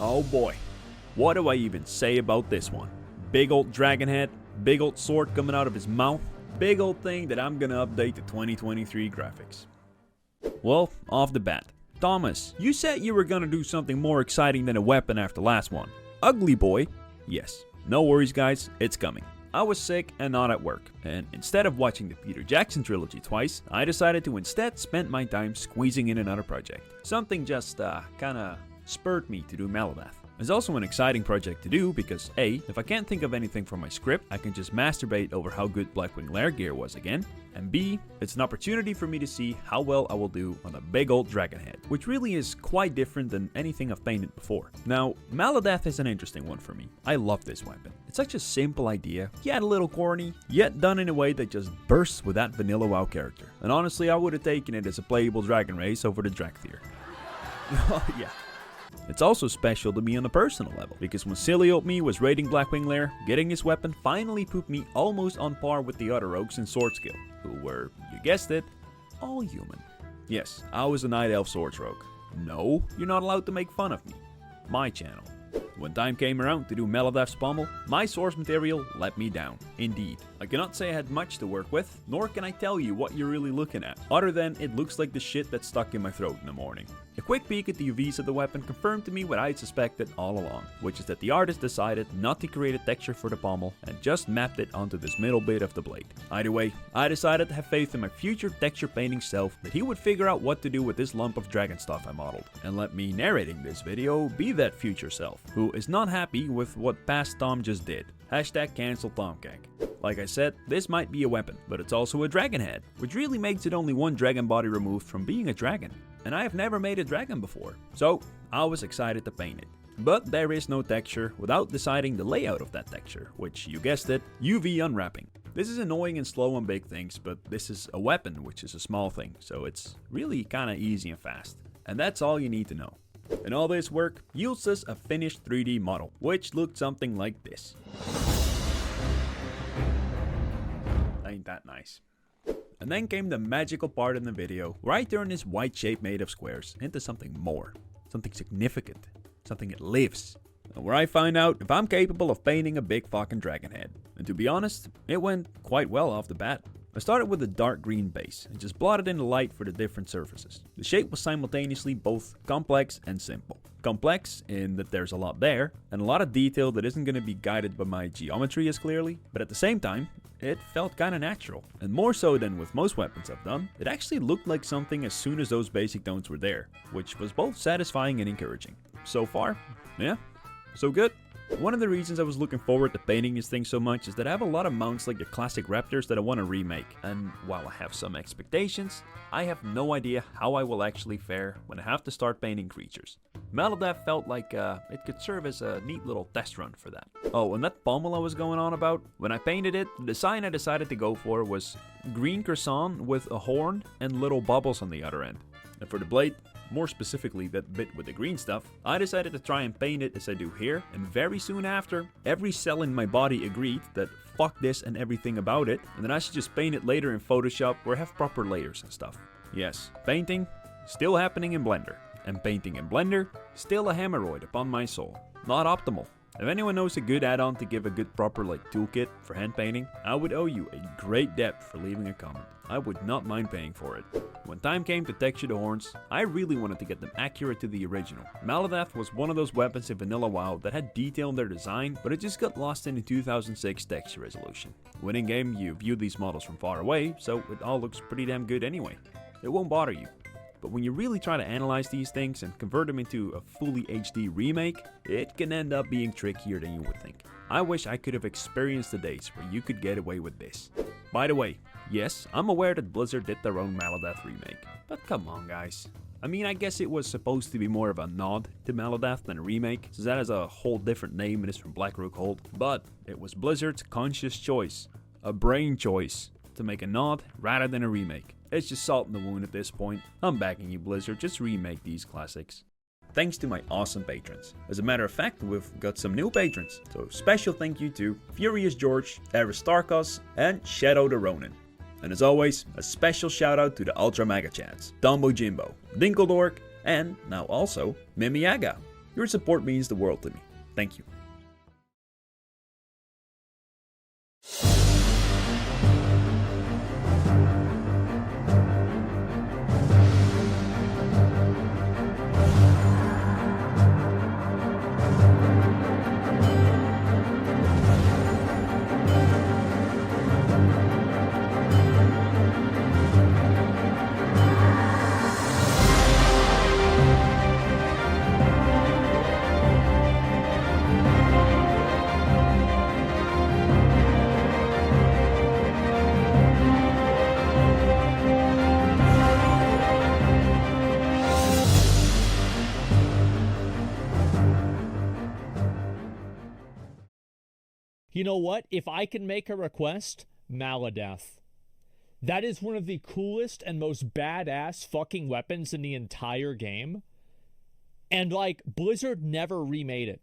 Oh boy, what do I even say about this one? Big old dragon head, big old sword coming out of his mouth, big old thing that I'm gonna update the 2023 graphics. Well, off the bat, Thomas, you said you were gonna do something more exciting than a weapon after last one. Ugly boy? Yes. No worries guys, it's coming. I was sick and not at work, and instead of watching the Peter Jackson trilogy twice, I decided to instead spend my time squeezing in another project. Something just kinda spurred me to do Maladath. It's also an exciting project to do because A, if I can't think of anything from my script, I can just masturbate over how good Blackwing Lair gear was again, and B, it's an opportunity for me to see how well I will do on a big old dragon head, which really is quite different than anything I've painted before. Now, Maladath is an interesting one for me. I love this weapon. It's such a simple idea, yet a little corny, yet done in a way that just bursts with that vanilla WoW character. And honestly, I would have taken it as a playable dragon race over the Drakthir. Oh yeah. It's also special to me on a personal level, because when silly old me was raiding Blackwing Lair, getting this weapon finally put me almost on par with the other rogues in sword skill, who were, you guessed it, all human. Yes, I was a Night Elf Swords rogue. No, you're not allowed to make fun of me. My channel. When time came around to do Maladath's pommel, my source material let me down. Indeed. I cannot say I had much to work with, nor can I tell you what you're really looking at, other than it looks like the shit that's stuck in my throat in the morning. A quick peek at the UVs of the weapon confirmed to me what I had suspected all along, which is that the artist decided not to create a texture for the pommel and just mapped it onto this middle bit of the blade. Either way, I decided to have faith in my future texture painting self that he would figure out what to do with this lump of dragon stuff I modeled, and let me narrating this video be that future self, who is not happy with what past Tom just did. Hashtag cancel Tomcake. Like I said, this might be a weapon, but it's also a dragon head, which really makes it only one dragon body removed from being a dragon. And I have never made a dragon before, so I was excited to paint it. But there is no texture without deciding the layout of that texture, which, you guessed it, UV unwrapping. This is annoying and slow on big things, but this is a weapon, which is a small thing, so it's really kinda easy and fast. And that's all you need to know. And all this work yields us a finished 3D model, which looked something like this. Ain't that nice? And then came the magical part in the video, where I turn this white shape made of squares into something more, something significant, something that lives, and where I find out if I'm capable of painting a big fucking dragon head. And to be honest, it went quite well off the bat. I started with a dark green base and just blotted in the light for the different surfaces. The shape was simultaneously both complex and simple. Complex in that there's a lot there, and a lot of detail that isn't going to be guided by my geometry as clearly, but at the same time, it felt kinda natural. And more so than with most weapons I've done, it actually looked like something as soon as those basic tones were there, which was both satisfying and encouraging. So far, yeah, so good. One of the reasons I was looking forward to painting this thing so much is that I have a lot of mounts like the classic raptors that I want to remake, and while I have some expectations, I have no idea how I will actually fare when I have to start painting creatures. Maladath felt like it could serve as a neat little test run for that. Oh, and that pommel I was going on about, when I painted it, the design I decided to go for was green crescent with a horn and little bubbles on the other end. And for the blade, more specifically that bit with the green stuff, I decided to try and paint it as I do here, and very soon after, every cell in my body agreed that fuck this and everything about it, and that I should just paint it later in Photoshop or have proper layers and stuff. Yes, painting, still happening in Blender, and painting in Blender, still a hemorrhoid upon my soul. Not optimal. If anyone knows a good add-on to give a good proper toolkit for hand painting, I would owe you a great debt for leaving a comment. I would not mind paying for it. When time came to texture the horns, I really wanted to get them accurate to the original. Maladath was one of those weapons in vanilla WoW that had detail in their design, but it just got lost in the 2006 texture resolution. When in game, you view these models from far away, so it all looks pretty damn good anyway. It won't bother you. But when you really try to analyze these things and convert them into a fully HD remake, it can end up being trickier than you would think. I wish I could have experienced the days where you could get away with this. By the way, yes, I'm aware that Blizzard did their own Maladath remake, but come on guys. I mean, I guess it was supposed to be more of a nod to Maladath than a remake, since that has a whole different name and is from Blackrook Hold, but it was Blizzard's conscious choice, a brain choice, to make a nod rather than a remake. It's just salt in the wound at this point. I'm backing you, Blizzard, just remake these classics. Thanks to my awesome patrons. As a matter of fact, we've got some new patrons, so special thank you to Furious George, Aristarchos, and Shadow the Ronin. And as always, a special shout out to the Ultra Mega Chats, Dumbo Jimbo, Dinkledork, and now also Mimiaga. Your support means the world to me. Thank you. You know what? If I can make a request, Maladath. That is one of the coolest and most badass fucking weapons in the entire game. And, like, Blizzard never remade it.